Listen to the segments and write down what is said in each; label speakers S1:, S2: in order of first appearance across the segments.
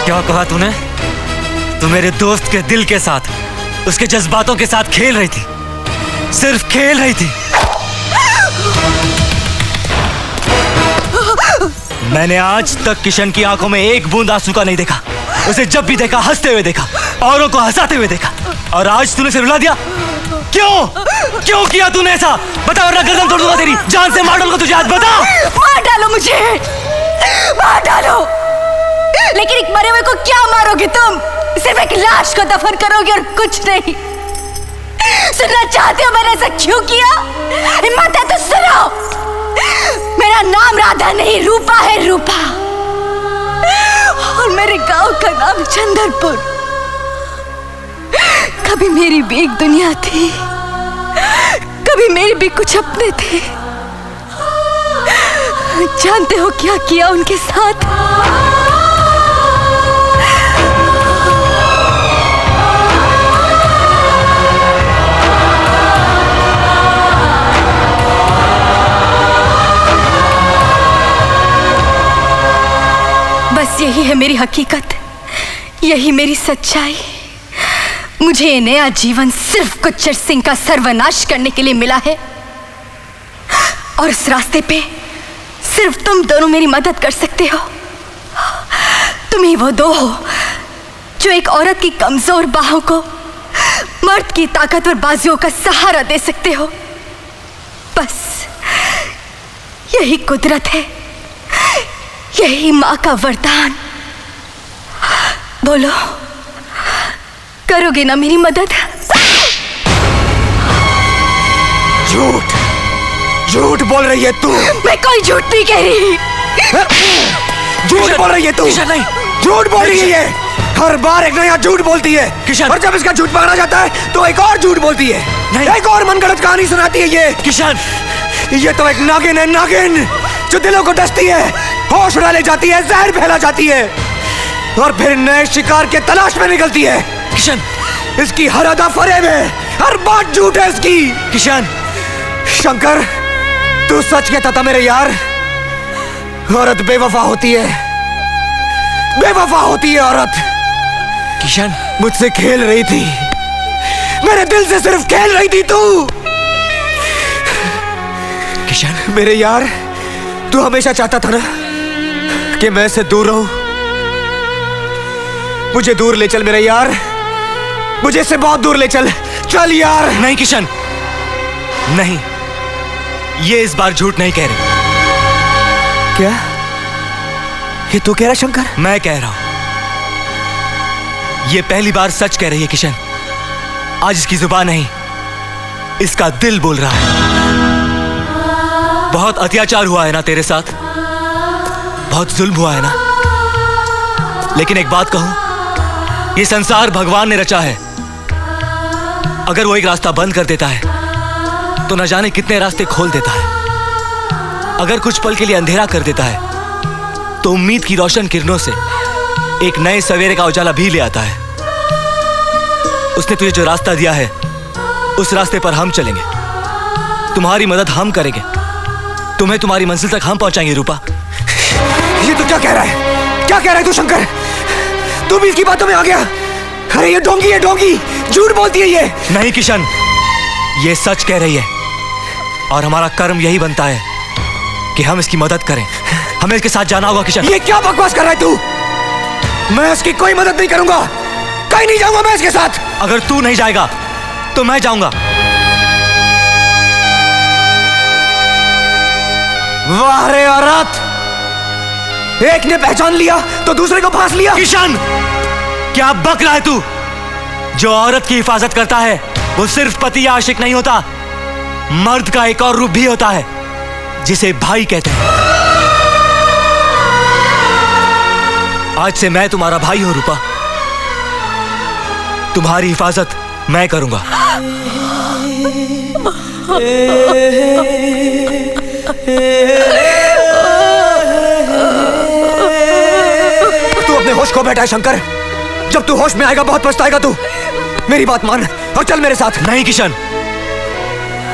S1: क्या कहा तूने? तू मेरे दोस्त के दिल के साथ, उसके जज्बातों के साथ खेल रही थी, सिर्फ खेल रही थी। मैंने आज तक किशन की आंखों में एक बूंद आंसू का नहीं देखा। उसे जब भी देखा हंसते हुए देखा, औरों को हंसाते हुए देखा, और आज तूने उसे रुला दिया। क्यों? क्यों किया तूने ऐसा? बता वरना गर्दन तोड़ दूंगा तेरी, जान से मार डालूंगा तुझे। आज बता।
S2: मार डालो मुझे, मार डालो, लेकिन एक मरे हुए को क्या मारोगे तुम? सिर्फ एक लाश को दफन करोगे और कुछ नहीं। सुनना चाहते हो मैंने ऐसा क्यों किया? हिम्मत है तो सुनो। मेरा नाम राधा नहीं, रूपा है, रूपा। और मेरे गांव का नाम चंदरपुर। कभी मेरी भी एक दुनिया थी, कभी मेरे भी कुछ अपने थे। जानते हो क्या किया उनके साथ? बस यही है मेरी हकीकत, यही मेरी सच्चाई। मुझे ये नया जीवन सिर्फ गुज्जर सिंह का सर्वनाश करने के लिए मिला है, और इस रास्ते पे सिर्फ तुम दोनों मेरी मदद कर सकते हो। तुम ही वो दो हो जो एक औरत की कमजोर बाहों को मर्द की ताकतवर बाजुओं का सहारा दे सकते हो। बस यही कुदरत है, यही माँ का वरदान। बोलो, करोगे ना मेरी मदद?
S3: झूठ, झूठ बोल रही है तू।
S2: मैं कोई झूठ नहीं कह रही।
S3: झूठ बोल रही है तू।
S1: किशन नहीं,
S3: झूठ बोल रही है। हर बार एक नया झूठ बोलती है
S1: किशन।
S3: और जब इसका झूठ पकड़ा जाता है तो एक और झूठ बोलती है।
S1: नहीं।
S3: एक और मनगढ़ंत कहानी सुनाती है ये।
S1: किशन,
S3: ये तो एक नागिन है, नागिन जो दिलों को डसती है, होश उड़ा ले जाती है, जहर फैला जाती है और फिर नए शिकार के तलाश में निकलती है।
S1: किशन,
S3: इसकी हर अदा फरेब है, हर बात झूठ है इसकी।
S1: किशन,
S3: शंकर, तू सच कहता था मेरे यार। औरत बेवफा होती है, बेवफा होती है औरत।
S1: किशन,
S3: मुझसे खेल रही थी, मेरे दिल से सिर्फ खेल रही थी तू।
S1: किशन,
S3: मेरे यार, तू हमेशा चाहता था ना कि मैं इससे दूर रहूं। मुझे दूर ले चल मेरे यार, मुझे इससे बहुत दूर ले चल। चल यार।
S1: नहीं किशन, नहीं, ये इस बार झूठ नहीं कह रही।
S3: क्या ये तू कह रहा शंकर?
S1: मैं कह रहा हूं, ये पहली बार सच कह रही है किशन। आज इसकी जुबान नहीं, इसका दिल बोल रहा है। बहुत अत्याचार हुआ है ना तेरे साथ, बहुत जुल्म हुआ है ना, लेकिन एक बात कहूं, ये संसार भगवान ने रचा है। अगर वो एक रास्ता बंद कर देता है तो न जाने कितने रास्ते खोल देता है। अगर कुछ पल के लिए अंधेरा कर देता है तो उम्मीद की रोशन किरणों से एक नए सवेरे का उजाला भी ले आता है। उसने तुझे जो रास्ता दिया है उस रास्ते पर हम चलेंगे, तुम्हारी मदद हम करेंगे, तुम्हें तुम्हारी मंजिल तक हम पहुंचाएंगे। रूपा,
S3: ये तू क्या कह रहा है? क्या कह रहा है तू शंकर? तू भी इसकी बातों में आ गया? अरे ये ढोंगी है, ढोंगी, झूठ बोलती है ये।
S1: नहीं किशन, ये सच कह रही है और हमारा कर्म यही बनता है कि हम इसकी मदद करें। हमें इसके साथ जाना होगा किशन।
S3: ये क्या बकवास कर रहा है तू? मैं इसकी कोई मदद नहीं करूंगा, कहीं नहीं जाऊंगा मैं इसके साथ।
S1: अगर तू नहीं जाएगा तो मैं जाऊंगा।
S3: वाह रे औरत, एक ने पहचान लिया तो दूसरे को फांस लिया।
S1: किशन, क्या बक रहा है तू? जो औरत की हिफाजत करता है वो सिर्फ पति या आशिक नहीं होता, मर्द का एक और रूप भी होता है जिसे भाई कहते हैं। आज से मैं तुम्हारा भाई हूं रूपा, तुम्हारी हिफाजत मैं करूंगा।
S3: तू अपने होश खो बैठा है शंकर, जब तू होश में आएगा बहुत पछताएगा तू। मेरी बात मान और चल मेरे साथ।
S1: नहीं किशन,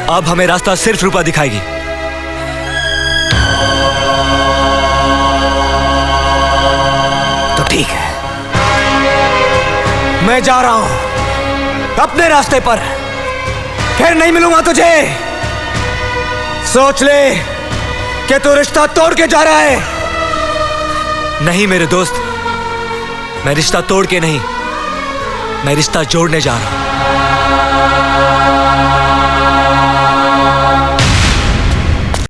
S1: अब हमें रास्ता सिर्फ रूपा दिखाएगी।
S3: तो ठीक है, मैं जा रहा हूं अपने रास्ते पर, फिर नहीं मिलूंगा तुझे। सोच ले कि तू रिश्ता तोड़ के जा रहा है।
S1: नहीं मेरे दोस्त, मैं रिश्ता तोड़ के नहीं, मैं रिश्ता जोड़ने जा रहा हूं।